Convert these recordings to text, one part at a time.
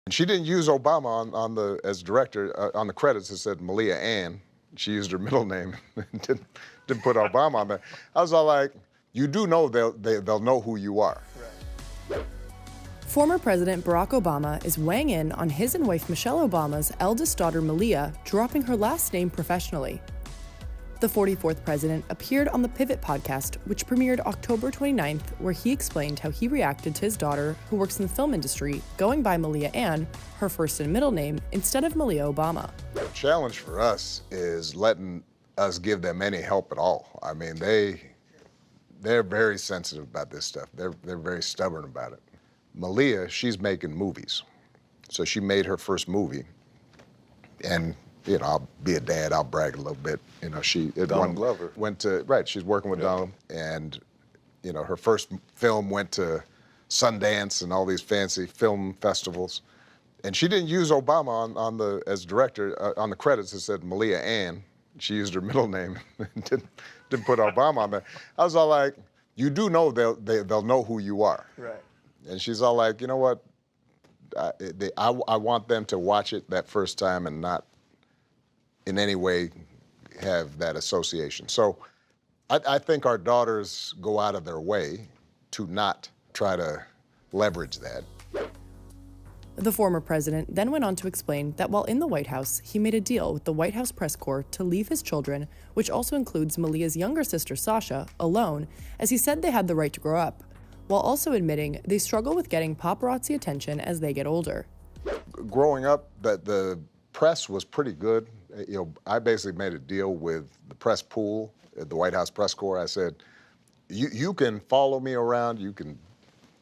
She didn't use Obama as director. On the credits, it said Malia Ann. She used her middle name and didn't put Obama on there. I was all like, you do know they'll know who you are. Right. Former President Barack Obama is weighing in on his and wife Michelle Obama's eldest daughter Malia dropping her last name professionally. The 44th president appeared on the Pivot podcast, which premiered October 29th, where he explained how he reacted to his daughter, who works in the film industry, going by Malia Ann, her first and middle name, instead of Malia Obama. The challenge for us is letting us give them any help at all. I mean, they're very sensitive about this stuff. They're very stubborn about it. Malia, she's making movies. So she made her first movie, and you know, I'll be a dad, I'll brag a little bit. You know, Donald Glover. She's working with Donald, and, you know, her first film went to Sundance and all these fancy film festivals. And she didn't use Obama as director. On the credits, it said Malia Ann. She used her middle name and didn't put Obama on there. I was all like, you do know they'll know who you are. Right. And she's all like, you know what? I want them to watch it that first time and not in any way have that association. So I think our daughters go out of their way to not try to leverage that. The former president then went on to explain that while in the White House, he made a deal with the White House press corps to leave his children, which also includes Malia's younger sister, Sasha, alone, as he said they had the right to grow up, while also admitting they struggle with getting paparazzi attention as they get older. Growing up, the press was pretty good. You know, I basically made a deal with the press pool at the White House press corps. I said, you can follow me around, you can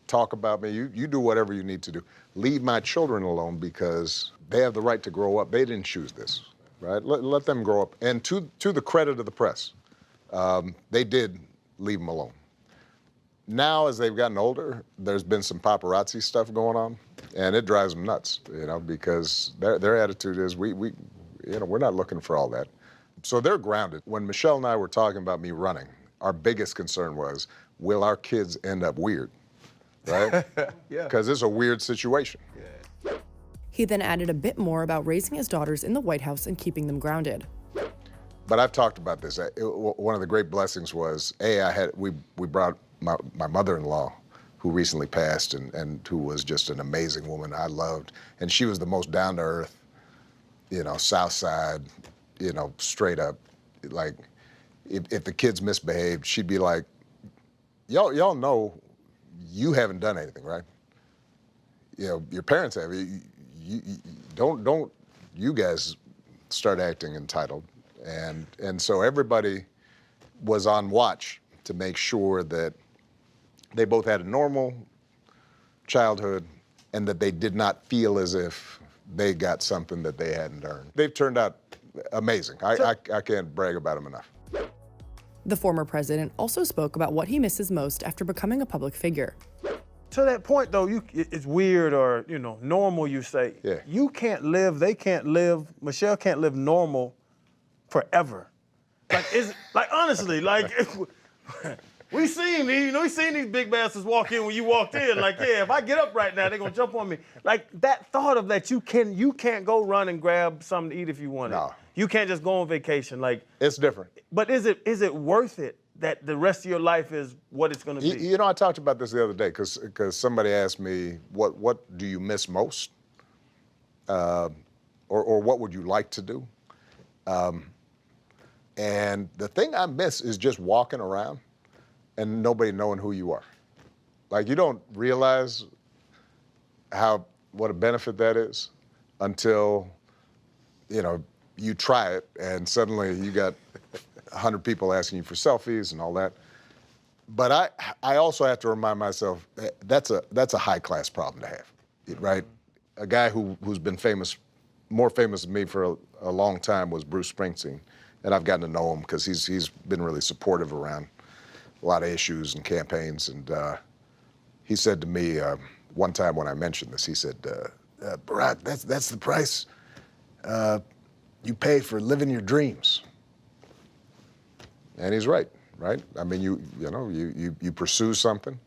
talk about me, you do whatever you need to do. Leave my children alone because they have the right to grow up. They didn't choose this, right? Let them grow up. And to the credit of the press, they did leave them alone. Now, as they've gotten older, there's been some paparazzi stuff going on, and it drives them nuts, you know, because their attitude is we're not looking for all that. So they're grounded. When Michelle and I were talking about me running, our biggest concern was, will our kids end up weird, right? Yeah. Because it's a weird situation. Yeah. He then added a bit more about raising his daughters in the White House and keeping them grounded. But I've talked about this. One of the great blessings was, we brought my mother-in-law, who recently passed and who was just an amazing woman I loved. And she was the most down-to-earth, you know, South Side, you know, straight up. Like, if the kids misbehaved, she'd be like, y'all know you haven't done anything, right? You know, your parents have. Don't you guys start acting entitled. And so everybody was on watch to make sure that they both had a normal childhood and that they did not feel as if they got something that they hadn't earned. They've turned out amazing. I can't brag about them enough. The former president also spoke about what he misses most after becoming a public figure. To that point, though, it's weird or, you know, normal, you say. Yeah. You can't live, they can't live, Michelle can't live normal forever. Like, honestly, like, we seen these big bastards walk in when you walked in. Like, yeah, if I get up right now, they're gonna jump on me. Like, that thought of that you can't go run and grab something to eat if you want it. No. You can't just go on vacation. Like, It's different. but is it worth it that the rest of your life is what it's gonna be? You know, I talked about this the other day because somebody asked me, what do you miss most? Or what would you like to do? And the thing I miss is just walking around and nobody knowing who you are. Like, you don't realize what a benefit that is until, you know, you try it and suddenly you got 100 people asking you for selfies and all that. But I also have to remind myself that's a high class problem to have, right? A guy who's been more famous than me for a long time was Bruce Springsteen, and I've gotten to know him because he's been really supportive around a lot of issues and campaigns. And he said to me one time when I mentioned this, he said, "Barack, that's the price you pay for living your dreams." And he's right? I mean, you pursue something,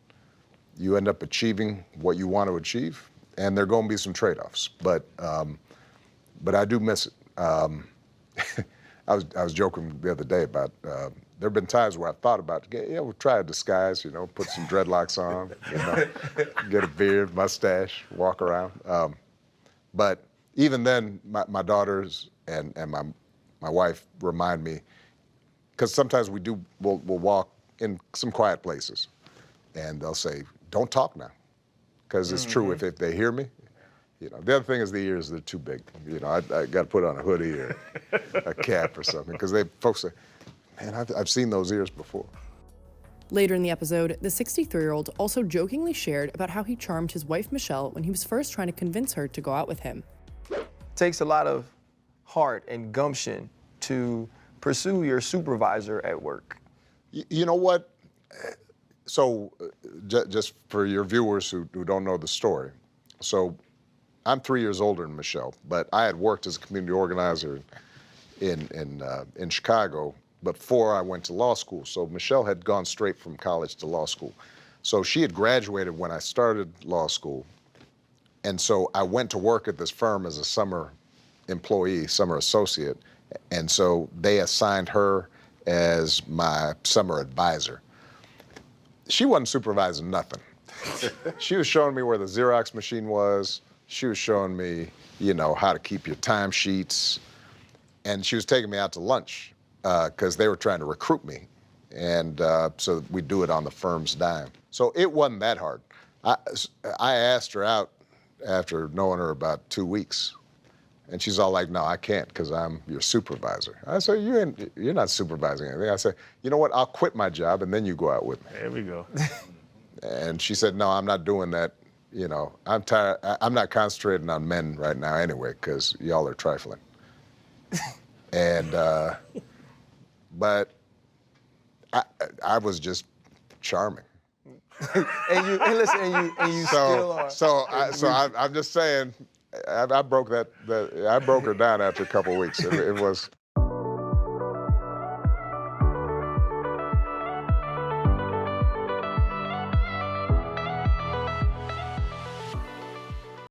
you end up achieving what you want to achieve, and there are going to be some trade-offs, but I do miss it. I was joking the other day about there have been times where I thought about, we'll try a disguise, put some dreadlocks on, get a beard, mustache, walk around. But even then, my daughters and my wife remind me, because sometimes we'll walk in some quiet places, and they'll say, "Don't talk now," because it's true. If they hear me, the other thing is the ears, they're too big. I got to put on a hoodie or a cap or something, because folks say, man, I've seen those ears before. Later in the episode, the 63-year-old also jokingly shared about how he charmed his wife Michelle when he was first trying to convince her to go out with him. It takes a lot of heart and gumption to pursue your supervisor at work. You know what? So just for your viewers who don't know the story, so I'm 3 years older than Michelle, but I had worked as a community organizer in Chicago before I went to law school. So Michelle had gone straight from college to law school. So she had graduated when I started law school. And so I went to work at this firm as a summer employee, summer associate. And so they assigned her as my summer advisor. She wasn't supervising nothing. She was showing me where the Xerox machine was. She was showing me, how to keep your timesheets. And she was taking me out to lunch because they were trying to recruit me. And so we do it on the firm's dime. So it wasn't that hard. I asked her out after knowing her about 2 weeks. And she's all like, no, I can't because I'm your supervisor. I said, you're not supervising anything. I said, you know what, I'll quit my job and then you go out with me. There we go. And she said, no, I'm not doing that. I'm tired. I'm not concentrating on men right now anyway because y'all are trifling. And, but I was just charming. and you still are. So I'm just saying, I broke her down after a couple of weeks. It was.